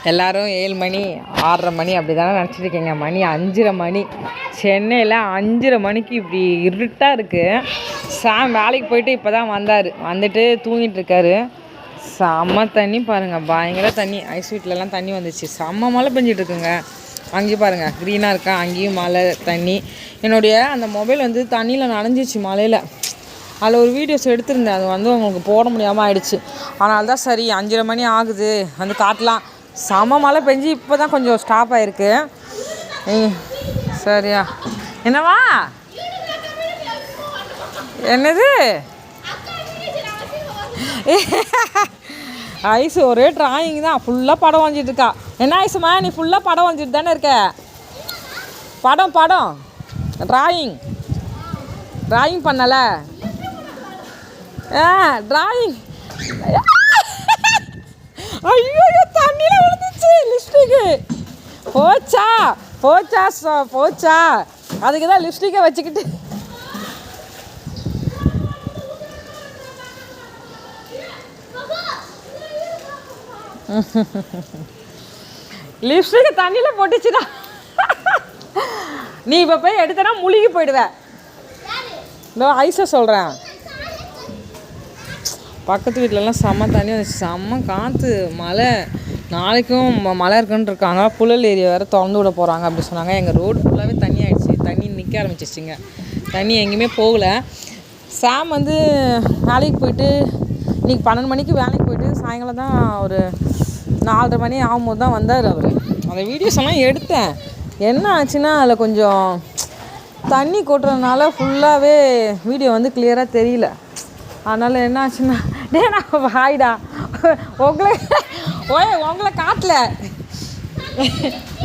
எல்லோரும் 7 மணி 6:30 மணி அப்படி தானே நினச்சிட்ருக்கீங்க. மணி 5:30 மணி. சென்னையில் 5:30 மணிக்கு இப்படி இருட்டாக இருக்குது. சாம் வேலைக்கு போயிட்டு இப்போ தான் வந்தார். வந்துட்டு தூங்கிட்டுருக்காரு. செம்ம தண்ணி பாருங்கள், பயங்கர தண்ணி. ஐஸ் வீட்லலாம் தண்ணி வந்துச்சு. செம்ம மழை பெஞ்சிட்ருக்குங்க. அங்கேயும் பாருங்கள் க்ரீனாக இருக்கா, அங்கேயும் மழை தண்ணி. என்னுடைய அந்த மொபைல் வந்து தண்ணியில் நனைஞ்சிச்சு மழையில். அதில் ஒரு வீடியோஸ் எடுத்திருந்தேன், அது வந்து உங்களுக்கு போட முடியாமல் ஆயிடுச்சு. அதனால தான் சரி 5:30 மணி ஆகுது வந்து காட்டலாம். செம மழை பெஞ்சு இப்போ தான் கொஞ்சம் ஸ்டாப் ஆகிருக்கு. சரியா என்னவா என்னது ஐஸ் ஒரே ட்ராயிங் தான், ஃபுல்லாக படம் வரைஞ்சிட்டு இருக்கா. என்ன ஐஸுமா நீ ஃபுல்லாக படம் வரைஞ்சிட்டு தானே இருக்க? படம் ட்ராயிங் பண்ணலை? ட்ராயிங். ஐயோ தண்ணியில் விழுந்துச்சு லிப்ஸ்டிக்கு. போச்சா அதுக்கு தான் லிப்ஸ்டிக்கை வச்சுக்கிட்டு லிப்ஸ்டிக்கை தண்ணியில் போட்டுச்சுடா. நீ இப்போ போய் எடுத்தனா முழுகி போயிடுவ. இதோ ஐஸை சொல்கிறேன். பக்கத்து வீட்டிலலாம் செம்ம தண்ணி வந்துச்சு, செம்ம காற்று, மழை. நாளைக்கும் மழை இருக்குன்னு இருக்காங்க. புழல் ஏரியா வேறு திறந்து விட போகிறாங்க அப்படி சொன்னாங்க. எங்கள் ரோடு ஃபுல்லாகவே தண்ணி ஆகிடுச்சு. தண்ணி நிற்க ஆரம்பிச்சிச்சிங்க. தண்ணி எங்கேயுமே போகலை. சாம் வந்து வேலைக்கு போயிட்டு இன்றைக்கி 12 மணிக்கு வேலைக்கு போயிட்டு சாயங்காலம் தான் ஒரு 4:30 மணி ஆகும்போது தான் வந்தார் அவர். அந்த வீடியோஸ் எல்லாம் எடுத்தேன். என்ன ஆச்சுன்னா அதில் கொஞ்சம் தண்ணி கொட்டுறதுனால ஃபுல்லாகவே வீடியோ வந்து கிளியராக தெரியல. அதனால் என்ன ஆச்சுன்னா நான் ஹாய்டா உங்களை காட்டல,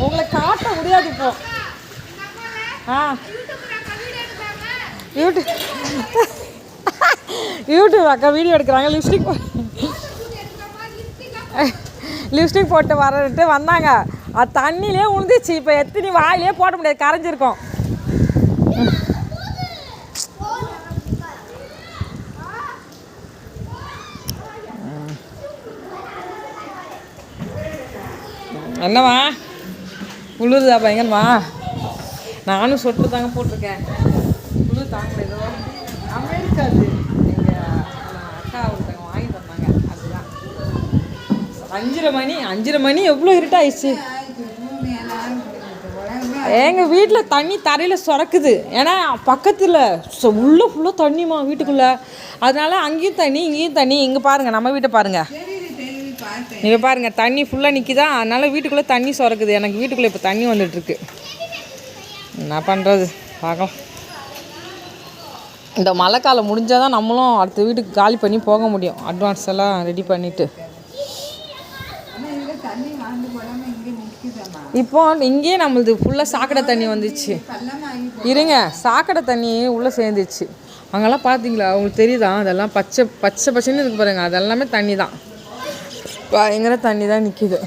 உங்களை காட்ட முடியாது இப்போ. யூடியூப் அக்கா வீடியோ எடுக்கிறாங்க. லிப்ஸ்டிக் போட்டு வரட்டு வந்தாங்க. அது தண்ணியிலே உழுந்துச்சு. இப்போ எத்தனை வாயிலே போட முடியாது, கரைஞ்சிருக்கோம். என்னவா குளிருதா பயங்கரமா? நானும் சொட்டு தாங்க போட்டிருக்கேன். குளிர் தாங்க முடியாது. அமெரிக்காது எங்கள் அக்கா ஒருத்தவங்க வாங்கி தந்தாங்க. அதுதான் 5:30 மணி எவ்வளோ இருட்டாயிடுச்சு. எங்கள் வீட்டில் தண்ணி தரையில் சுரக்குது. ஏன்னா பக்கத்தில் உள்ள ஃபுல்லாக தண்ணிமா வீட்டுக்குள்ளே. அதனால அங்கேயும் தண்ணி இங்கேயும் தண்ணி. இங்கே பாருங்கள், நம்ம வீட்டை பாருங்கள். நீங்கள் பாருங்கள் தண்ணி ஃபுல்லாக நிற்கிதா. அதனால் வீட்டுக்குள்ளே தண்ணி சுரக்குது. எனக்கு வீட்டுக்குள்ளே இப்போ தண்ணி வந்துட்டுருக்கு. என்ன பண்ணுறது பார்க்கலாம். இந்த மழை காலம் முடிஞ்சால் தான் நம்மளும் அடுத்த வீட்டுக்கு காலி பண்ணி போக முடியும். அட்வான்ஸ் எல்லாம் ரெடி பண்ணிவிட்டு. இப்போ இங்கேயே நம்மளது ஃபுல்லாக சாக்கடை தண்ணி வந்துச்சு. இருங்க, சாக்கடை தண்ணி உள்ளே சேர்ந்துச்சு. அங்கெல்லாம் பார்த்தீங்களா? உங்களுக்கு தெரியுதா? அதெல்லாம் பச்சைன்னு இருக்கு பாருங்கள். அதெல்லாமே தண்ணி தான். பயங்கர தண்ணி தான் நிற்கிது.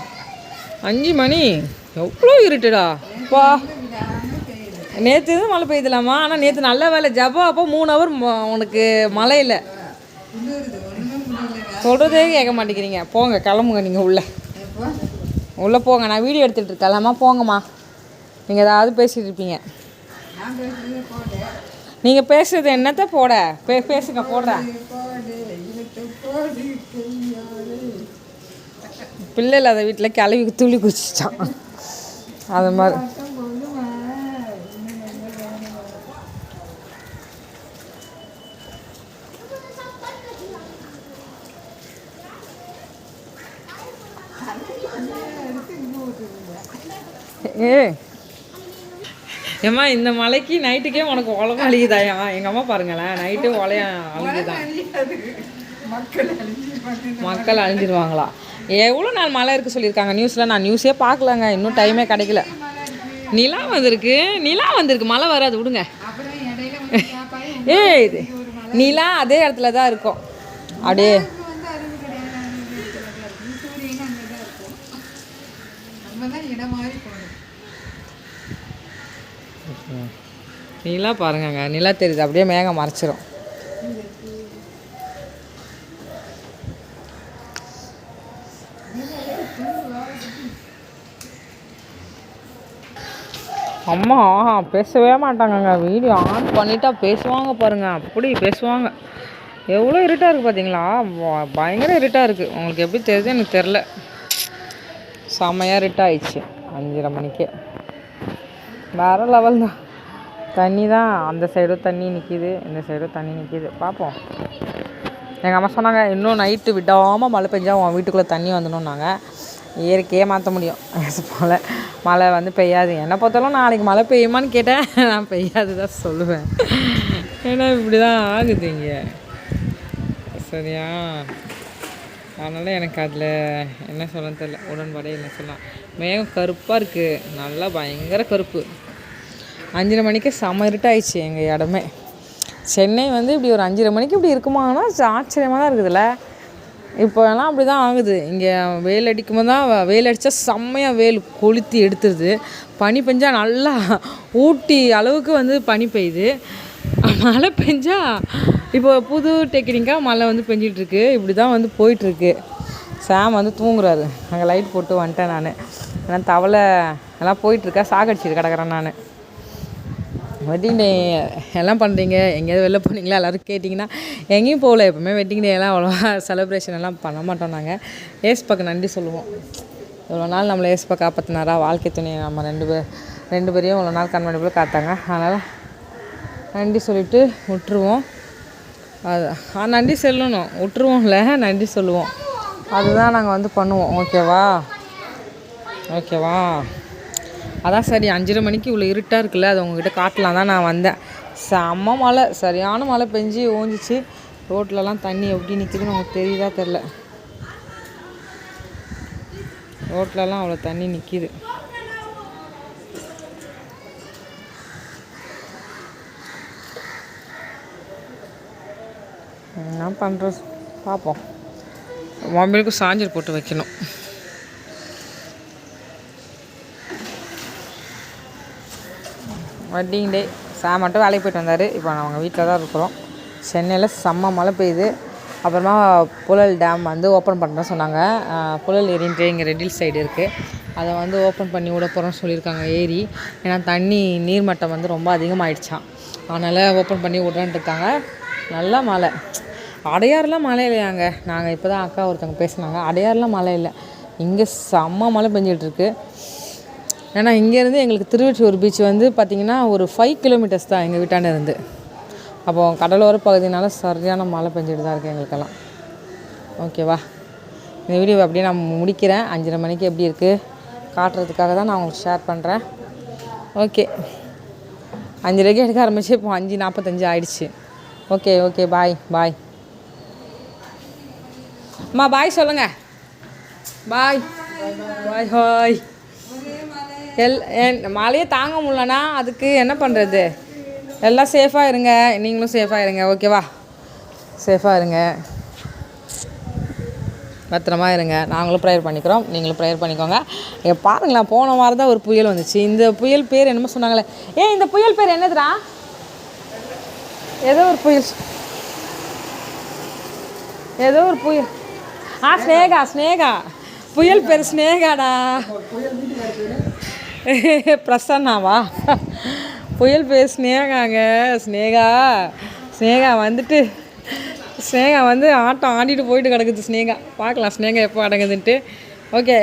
5 மணி எவ்வளோ இருட்டுடா அப்பா. நேற்று எதுவும் மழை பெய்யலாமா? ஆனால் நேற்று நல்ல வேலை ஜபா. அப்போ 3 ஹவர் உனக்கு மழை இல்லை. சொல்கிறதே கேட்க மாட்டேங்கிறீங்க. போங்க, கிளம்புங்க. நீங்கள் உள்ளே போங்க. நான் வீடியோ எடுத்துகிட்டு இருக்கலாமா? போங்கம்மா. நீங்கள் ஏதாவது பேசிகிட்டு இருப்பீங்க. நீங்கள் பேசுகிறது என்னத்தை போட பேசுங்க, போடுறேன். பிள்ளை இல்லாத வீட்டில் கிளவி துளி குச்சிச்சான். அது மாதிரி ஏம்மா இந்த மலைக்கு நைட்டுக்கே உனக்கு உலகம் அழியுதாயா? எங்கள் அம்மா பாருங்களேன், நைட்டு உலைய அழிஞ்சுதான். மக்கள் அழிஞ்சிருவாங்களா? எவ்வளோ நாள் மழை இருக்குது சொல்லியிருக்காங்க நியூஸில். நான் நியூஸே பார்க்கலங்க, இன்னும் டைமே கிடைக்கல. நிலா வந்திருக்கு, மழை வராது விடுங்க. இது நிலா அதே இடத்துல தான் இருக்கும். அப்படியே நிலா பாருங்கங்க, நிலா தெரியுது. அப்படியே மேகம் மறைச்சிரும். அம்மா பேசவே மாட்டாங்கங்க. வீடியோ ஆன் பண்ணிட்டா பேசுவாங்க பாருங்கள், அப்படி பேசுவாங்க. எவ்வளோ இருட்டாக இருக்குது பார்த்தீங்களா? பயங்கர இருட்டாக இருக்குது. உங்களுக்கு எப்படி தெரியுது எனக்கு தெரில. செம்மையாக இருட்டாகிடுச்சு 5:30 மணிக்கே. வேறு லெவல் தான். தண்ணி தான், அந்த சைடும் தண்ணி நிற்கிது, இந்த சைடும் தண்ணி நிற்கிது. பார்ப்போம். எங்கள் அம்மா சொன்னாங்க, இன்னும் நைட்டு விடாமல் மழை பெஞ்சா உன் வீட்டுக்குள்ளே தண்ணி வந்துடணுன்னாங்க. இயற்கையே மாற்ற முடியும் போல் மழை வந்து பெய்யாது. என்னை பொறுத்தவரைக்கும் நாளைக்கு மழை பெய்யுமான்னு கேட்டேன், நான் பெய்யாது தான் சொல்லுவேன். ஏன்னா இப்படி தான் ஆகுது இங்கே, சரியா? அதனால் எனக்கு அதில் என்ன சொல்லன்னு தெரியல, உடன்பாடே என்ன சொல்லலாம். மேகம் கருப்பாக இருக்குது, நல்லா பயங்கர கருப்பு. 5:30 மணிக்கு செம இருட்டாயிடுச்சு எங்கள் இடமே. சென்னை வந்து இப்படி ஒரு 5:30 மணிக்கு இப்படி இருக்குமானா ஆச்சரியமாக தான் இருக்குதுல்ல. இப்போலாம் அப்படி தான் ஆகுது. இங்கே வெயில் அடிக்கும் போது தான், வெயில் அடித்தா செம்மையாக வெயில் கொளுத்தி எடுத்துருது. பனி பெஞ்சால் நல்லா ஊட்டி அளவுக்கு வந்து பனி பெய்யுது. மழை பெஞ்சால் இப்போ புது டெக்னிக்காக மழை வந்து பெஞ்சிட்ருக்கு. இப்படி தான் வந்து போயிட்டுருக்கு. சாம் வந்து தூங்குறாரு. அங்கே லைட் போட்டு வந்துட்டேன் நான். ஏன்னா தவளை எல்லாம் போயிட்டுருக்கா, சாகடிச்சிட்டு கிடக்கிறேன் நான். வெட்டிங் டே எல்லாம் பண்ணுறீங்க, எங்கேயாவது வெளில போனீங்களா எல்லோரும் கேட்டிங்கன்னா, எங்கேயும் போகல. எப்போவுமே வெட்டிங் டே எல்லாம் அவ்வளோவா செலிப்ரேஷன் எல்லாம் பண்ண மாட்டோம். நாங்கள் ஏஸ்பாக்கு நன்றி சொல்லுவோம். இவ்வளோ நாள் நம்மளை ஏஸ்பா காப்பாற்றினாரா, வாழ்க்கை துணையை நம்ம ரெண்டு பேரையும் இவ்வளோ நாள் கண்மணிப்பில் காத்தாங்க. அதனால் நன்றி சொல்லிவிட்டு விட்டுருவோம். அது நன்றி சொல்லணும், விட்டுருவோம்ல, நன்றி சொல்லுவோம். அதுதான் நாங்கள் வந்து பண்ணுவோம். ஓகேவா? அதான் சரி, 5:30 மணிக்கு இவ்வளோ இருட்டாக இருக்குல்ல, அது உங்ககிட்ட காட்டலாம் தான் நான் வந்தேன். செம்ம மழை, சரியான மழை பெஞ்சு ஓஞ்சிச்சு. ரோட்லலாம் தண்ணி எப்படி நிற்கிதுன்னு உங்களுக்கு தெரியுதா தெரில. ரோட்லலாம் அவ்வளோ தண்ணி நிற்கிது. என்ன பண்ணுறது பார்ப்போம். மொபைலுக்கு சார்ஜர் போட்டு வைக்கணும். வெட்டிங் டே சார் மட்டும் வேலைக்கு போய்ட்டு வந்தார். இப்போ நாங்கள் வீட்டில் தான் இருக்கிறோம். சென்னையில் செம்ம மழை பெய்யுது. அப்புறமா புழல் டேம் வந்து ஓப்பன் பண்ணுறேன்னு சொன்னாங்க. புழல் ஏரின்ட்டு இங்கே ரெட்டில் சைடு இருக்குது, அதை வந்து ஓப்பன் பண்ணி விட போகிறோன்னு சொல்லியிருக்காங்க ஏரி. ஏன்னா தண்ணி நீர்மட்டம் வந்து ரொம்ப அதிகமாகிடுச்சான், அதனால் ஓப்பன் பண்ணி விட்றேன்ட்டு இருக்காங்க. நல்லா மழை. அடையாறுலாம் மழை இல்லையாங்க. நாங்கள் இப்போ தான் அக்கா ஒருத்தவங்க பேசினாங்க, அடையாறுலாம் மழை இல்லை, இங்கே செம்ம மழை பெஞ்சிட்ருக்கு. ஏன்னா இங்கேருந்து எங்களுக்கு திருவெற்றியூர் பீச் வந்து பார்த்திங்கன்னா ஒரு 5 கிலோமீட்டர்ஸ் தான் எங்கள் வீட்டாண்ட இருந்து. அப்போது கடலோர பகுதினால சரியான மழை பெஞ்சிட்டு தான் இருக்குது எங்களுக்கெல்லாம். ஓகேவா? இந்த வீடியோ அப்படியே நான் முடிக்கிறேன். 5:30 மணிக்கு எப்படி இருக்குது காட்டுறதுக்காக தான் நான் உங்களுக்கு ஷேர் பண்ணுறேன். ஓகே, 5:30 எடுக்க ஆரம்பிச்சு இப்போ 5:45 ஆயிடுச்சு. Okay bye. அம்மா பாய் சொல்லுங்கள். பாய். மழையே தாங்க முடியலன்னா அதுக்கு என்ன பண்ணுறது? எல்லாம் சேஃபாக இருங்க, நீங்களும் சேஃபாக இருங்க. ஓகேவா? சேஃபாக இருங்க, பத்திரமா இருங்க. நாங்களும் ப்ரேயர் பண்ணிக்கிறோம், நீங்களும் ப்ரேயர் பண்ணிக்கோங்க. இங்கே பாருங்களேன், போன வாரம் தான் ஒரு புயல் வந்துச்சு. இந்த புயல் பேர் என்னமோ சொன்னாங்களே, இந்த புயல் பேர் என்னதுடா? ஏதோ ஒரு புயல். ஸ்னேகா. புயல் பேர் ஸ்னேகாடா. பிரசன்னாவா? புயல் பேர் ஸ்னேகாங்க. ஸ்னேகா வந்து ஆட்டம் ஆடிட்டு போயிட்டு கிடக்குது. ஸ்னேகா பார்க்கலாம், ஸ்னேகா எப்போ அடங்குதுன்ட்டு. ஓகே,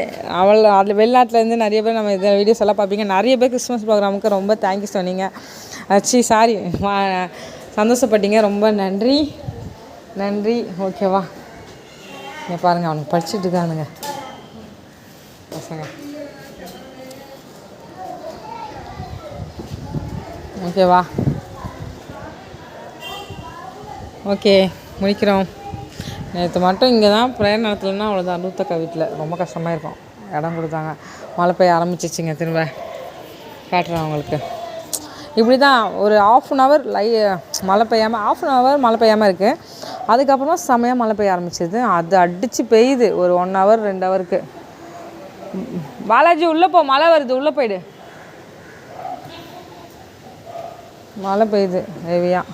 அதில் வெளிநாட்டிலேருந்து நிறைய பேர் நம்ம இதை வீடியோஸ் எல்லாம் பார்ப்பீங்க. நிறைய பேர் கிறிஸ்மஸ் ப்ரோக்ராமுக்கு ரொம்ப தேங்க்யூ சொன்னீங்க. சந்தோஷப்பட்டீங்க, ரொம்ப நன்றி. ஓகேவா? இங்கே பாருங்கள், அவனுக்கு படிச்சுட்டு இருக்கானுங்க பசங்க. ஓகேவா? ஓகே, முடிக்கிறோம். நேற்று மட்டும் இங்கே தான் ப்ரேயர் நடத்தலைன்னா அவ்வளோதான். ரூத்தக்கா வீட்டில் ரொம்ப கஷ்டமாக இருக்கும். இடம் கொடுத்தாங்க, மழை பெய்ய ஆரம்பிச்சிச்சிங்க. திரும்ப காட்டுறேன் உங்களுக்கு. இப்படி தான் ஒரு 1/2 hour மழை பெய்யாமல் 1/2 hour மழை பெய்யாமல் இருக்குது. அதுக்கப்புறமா செம்மையாக மழை பெய்ய ஆரம்பிச்சிது. அது அடித்து பெய்யுது ஒரு 1 hour 2 hourக்கு. பாலாஜி உள்ளே போ, மழை வருது, உள்ளே போயிடு. மழை பெய்யுது ஹெவியாக.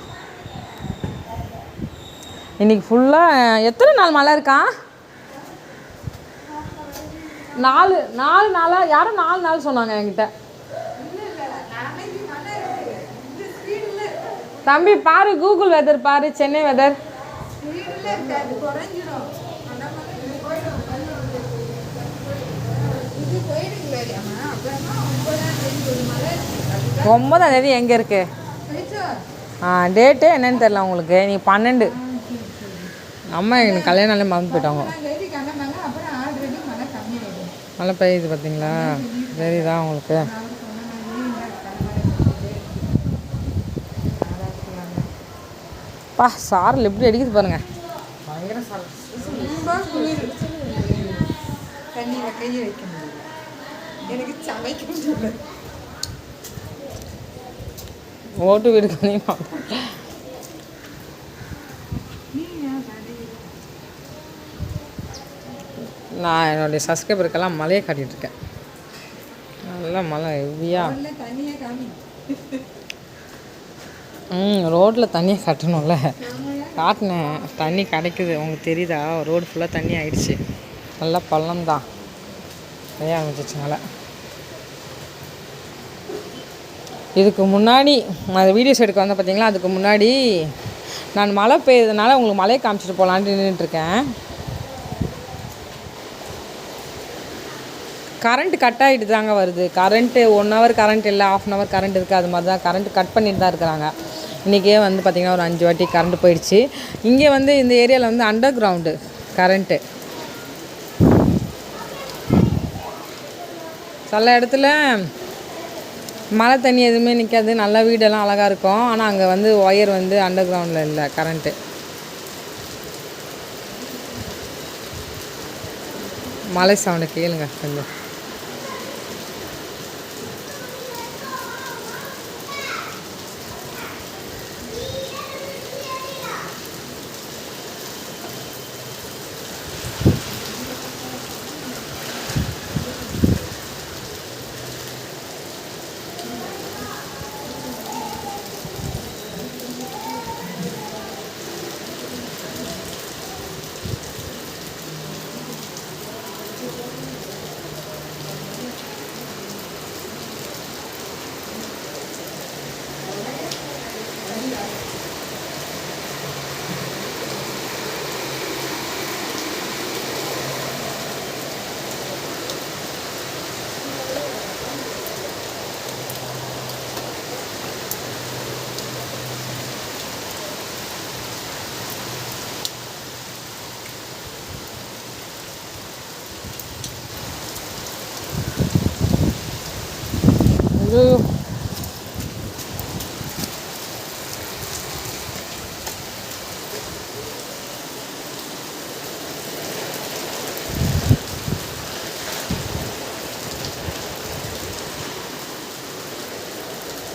இன்றைக்கி ஃபுல்லாக எத்தனை நாள் மழை இருக்கா? 4 நாளாக. யாரும் 4 நாள் சொன்னாங்க என்கிட்ட. தம்பி பாரு, கூகுள் வெதர் பாரு, சென்னை வெதர். ஒன்பதாம் தேதி எங்கே இருக்கு? டேட்டு என்னன்னு தெரியல உங்களுக்கு. நீ 12 அம்மா எனக்கு கல்யாண நாளே மறந்து போயிட்டாங்க. மழை பெய்யுது பார்த்தீங்களா? தெரியுதா உங்களுக்கு? பா சாரல் எப்படி அடிக்குது பாருங்க. பயங்கர சாரல். தண்ணியில் கையை வைக்க முடியல, எனக்கு சமைக்க முடியல. ஓட்டு வீடுக்கு நான் என்னுடைய சப்ஸ்கிரைபருக்கெல்லாம் மழையை காட்டிகிட்ருக்கேன். நல்லா மழை ஹெவியா. ரோட்டில் தண்ணியை காட்டணும்ல, காட்டினேன். தண்ணி கிடைக்குது உங்களுக்கு தெரியுதா? ரோடு ஃபுல்லாக தண்ணி ஆயிடுச்சு. நல்லா பள்ளம்தான், நிறைய ஆரம்பிச்சிச்சுனால. இதுக்கு முன்னாடி அந்த வீடியோஸ் எடுக்க வந்தால் பார்த்தீங்களா, அதுக்கு முன்னாடி நான் மழை பெய்யுறதுனால உங்களுக்கு மழையை காமிச்சிட்டு போகலான்ட்டு நின்றுட்டுருக்கேன். கரண்ட்டு கட் ஆகிட்டு தாங்க வருது. கரண்ட்டு 1 ஹவர் கரண்ட் இல்லை, 1/2 ஹவர் கரண்ட் இருக்குது. அது மாதிரி தான் கரண்ட் கட் பண்ணிட்டு தான் இருக்கிறாங்க. இன்றைக்கே வந்து பார்த்திங்கன்னா ஒரு 5 வாட்டி கரண்ட்டு போயிடுச்சு. இங்கே வந்து இந்த ஏரியாவில் வந்து அண்டர் கிரவுண்டு கரண்ட்டு. சில இடத்துல மழை தண்ணி எதுவுமே நிற்காது, நல்லா வீடெல்லாம் அழகாக இருக்கும். ஆனால் அங்கே வந்து ஒயர் வந்து அண்டர் கிரவுண்டில் இல்லை கரண்ட்டு. மழை சவுண்டை கேளுங்க கொஞ்சம்.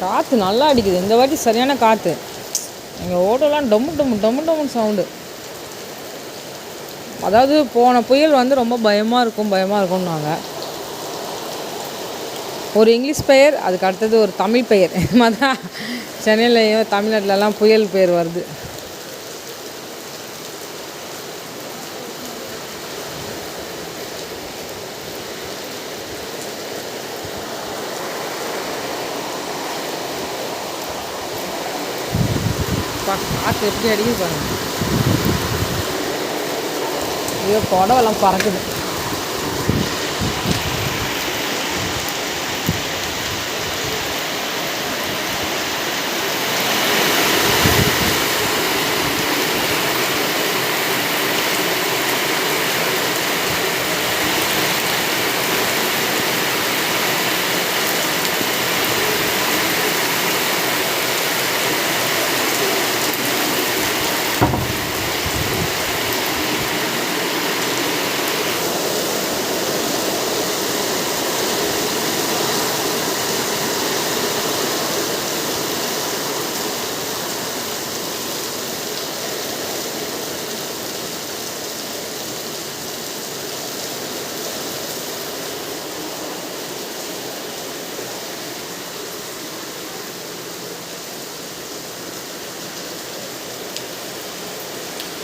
காற்று நல்லா அடிக்குது இந்த வாட்டி, சரியான காற்று. எங்கள் ஓட்டோலாம் டொம்மு டொம்மு டொம்மு டொம்முன்னு சவுண்டு. அதாவது போன புயல் வந்து ரொம்ப பயமாக இருக்கும்னாங்க. ஒரு இங்கிலீஷ் பெயர், அதுக்கு அடுத்தது ஒரு தமிழ் பெயர். இது மாதிரி தான் சென்னையிலையும் தமிழ்நாட்டிலலாம் புயல் பெயர் வருது. காற்று எப்படி அடிக்குது பாருங்க. ஐயோ புடவெல்லாம் பறக்குது.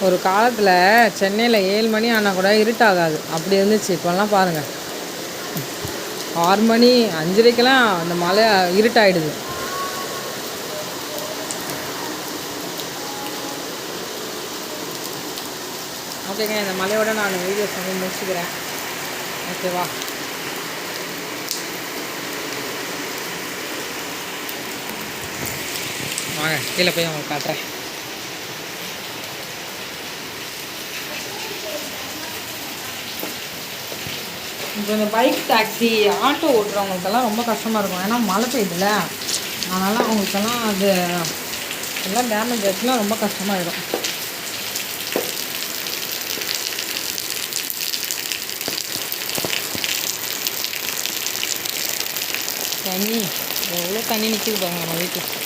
ஒரு காலத்தில் சென்னையில் 7 மணி ஆனால் கூட இருட்டாகாது, அப்படி இருந்துச்சு. இப்போல்லாம் பாருங்கள் 6 மணி 5:30க்கெல்லாம் அந்த மழை இருட்டாயிடுது. ஓகேங்க, இந்த மலையோட நான் வீடியோஸ் வந்து முடிச்சுக்கிறேன். ஓகேவா? வாங்க கீழே போய் உங்களுக்கு காட்டுறேன். இப்போ இந்த பைக் டாக்ஸி ஆட்டோ ஓட்டுறவங்களுக்கெல்லாம் ரொம்ப கஷ்டமாக இருக்கும். ஏன்னா மழை பெய்யுதுல்ல, அதனால் அவங்களுக்கெல்லாம் அது எல்லாம் டேமேஜ் ஆச்சுன்னா ரொம்ப கஷ்டமாயிடும். தண்ணி எவ்வளோ தண்ணி நிற்கிது பாருங்க நம்ம வீட்டுக்கு.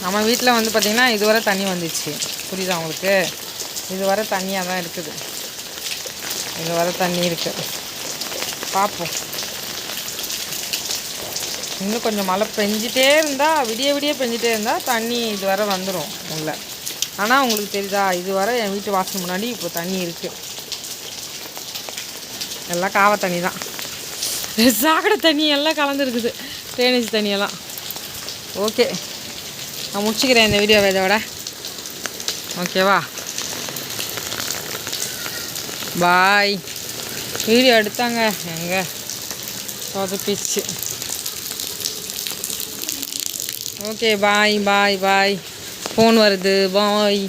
நம்ம வீட்டில் வந்து பார்த்திங்கன்னா இதுவரை தண்ணி வந்துச்சு. புரியுதா உங்களுக்கு? இதுவரை தண்ணியாக தான் இருக்குது. இதுவரை தண்ணி இருக்குது. பார்ப்போம். இன்னும் கொஞ்சம் மழை பெஞ்சிட்டே இருந்தால், விடிய விடிய பெஞ்சிட்டே இருந்தால் தண்ணி இதுவரை வந்துடும் உள்ள. ஆனால் உங்களுக்கு தெரியுதா, இதுவரை என் வீட்டு வாசல் முன்னாடி இப்போ தண்ணி இருக்குது. எல்லாம் காவை தண்ணி தான், சாக்கடை தண்ணி எல்லாம் கலந்துருக்குது, ட்ரைனேஜ் தண்ணியெல்லாம். ஓகே, நான் முடிச்சுக்கிறேன் இந்த வீடியோவை இதோட. ஓகேவா? பாய். வீடியோ எடுத்தாங்க எங்கே சொதப்பிச்சு. ஓகே, பாய் பாய் பாய். ஃபோன் வருது. பாய்.